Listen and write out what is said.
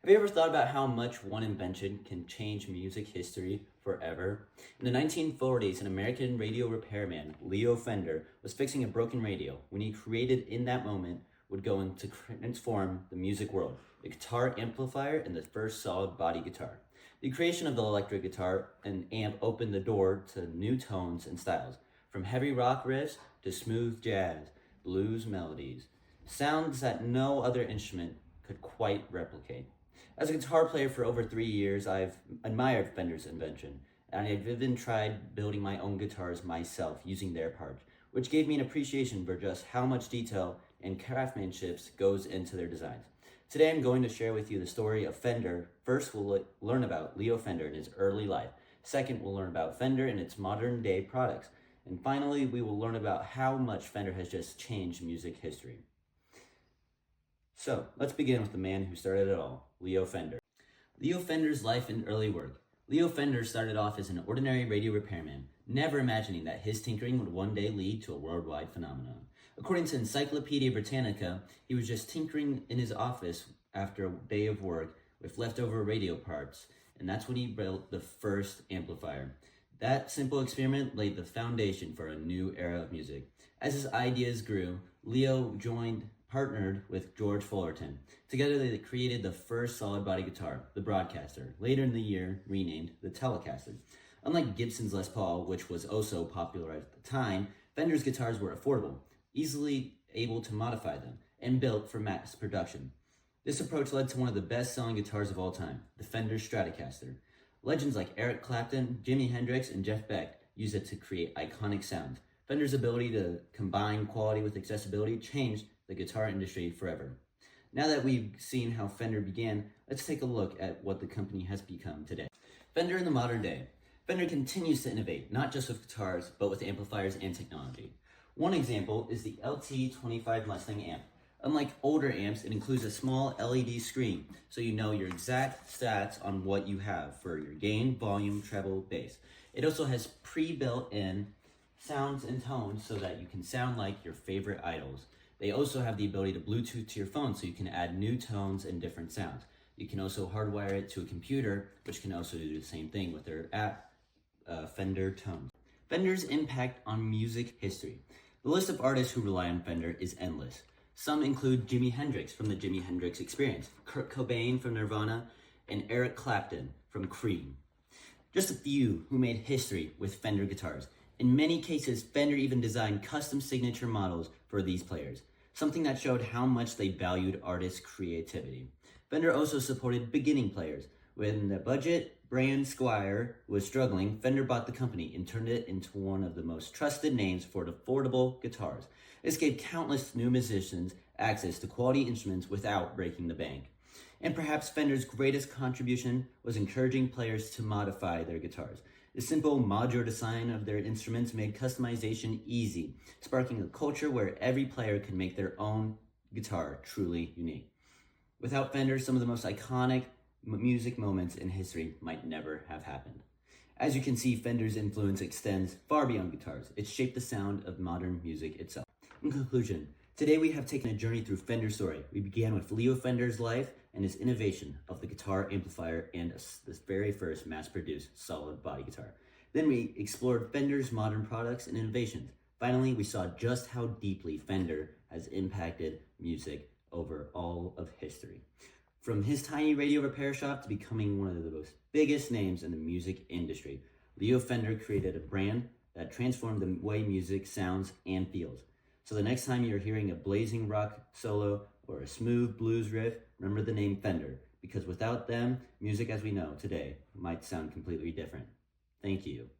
Have you ever thought about how much one invention can change music history forever? In the 1940s, an American radio repairman, Leo Fender, was fixing a broken radio when he created in that moment would go on to transform the music world, the guitar amplifier and the first solid body guitar. The creation of the electric guitar and amp opened the door to new tones and styles, from heavy rock riffs to smooth jazz, blues melodies, sounds that no other instrument could quite replicate. As a guitar player for over 3 years, I've admired Fender's invention, and I've even tried building my own guitars myself using their parts, which gave me an appreciation for just how much detail and craftsmanship goes into their designs. Today I'm going to share with you the story of Fender. First, we'll learn about Leo Fender in his early life. Second, we'll learn about Fender and its modern day products. And finally, we will learn about how much Fender has just changed music history. So, let's begin with the man who started it all, Leo Fender. Leo Fender's life and early work. Leo Fender started off as an ordinary radio repairman, never imagining that his tinkering would one day lead to a worldwide phenomenon. According to Encyclopedia Britannica, he was just tinkering in his office after a day of work with leftover radio parts, and that's when he built the first amplifier. That simple experiment laid the foundation for a new era of music. As his ideas grew, Leo partnered with George Fullerton. Together they created the first solid body guitar, the Broadcaster, later in the year renamed the Telecaster. Unlike Gibson's Les Paul, which was also popular at the time, Fender's guitars were affordable, easily able to modify them, and built for mass production. This approach led to one of the best-selling guitars of all time, the Fender Stratocaster. Legends like Eric Clapton, Jimi Hendrix, and Jeff Beck used it to create iconic sounds. Fender's ability to combine quality with accessibility changed the guitar industry forever. Now that we've seen how Fender began, let's take a look at what the company has become today. Fender in the modern day. Fender continues to innovate, not just with guitars, but with amplifiers and technology. One example is the LT25 Mustang amp. Unlike older amps, it includes a small LED screen, so you know your exact stats on what you have for your gain, volume, treble, bass. It also has pre-built in sounds and tones so that you can sound like your favorite idols. They also have the ability to Bluetooth to your phone so you can add new tones and different sounds. You can also hardwire it to a computer, which can also do the same thing with their app, Fender Tones. Fender's impact on music history. The list of artists who rely on Fender is endless. Some include Jimi Hendrix from the Jimi Hendrix Experience, Kurt Cobain from Nirvana, and Eric Clapton from Cream. Just a few who made history with Fender guitars. In many cases, Fender even designed custom signature models for these players, something that showed how much they valued artists' creativity. Fender also supported beginning players. When the budget brand Squier was struggling, Fender bought the company and turned it into one of the most trusted names for affordable guitars. This gave countless new musicians access to quality instruments without breaking the bank. And perhaps Fender's greatest contribution was encouraging players to modify their guitars. The simple modular design of their instruments made customization easy, sparking a culture where every player could make their own guitar truly unique. Without Fender, some of the most iconic music moments in history might never have happened. As you can see, Fender's influence extends far beyond guitars. It shaped the sound of modern music itself. In conclusion, today we have taken a journey through Fender's story. We began with Leo Fender's life and his innovation of the guitar amplifier and the very first mass-produced solid body guitar. Then we explored Fender's modern products and innovations. Finally, we saw just how deeply Fender has impacted music over all of history. From his tiny radio repair shop to becoming one of the most biggest names in the music industry, Leo Fender created a brand that transformed the way music sounds and feels. So the next time you're hearing a blazing rock solo or a smooth blues riff, remember the name Fender, because without them, music as we know today might sound completely different. Thank you.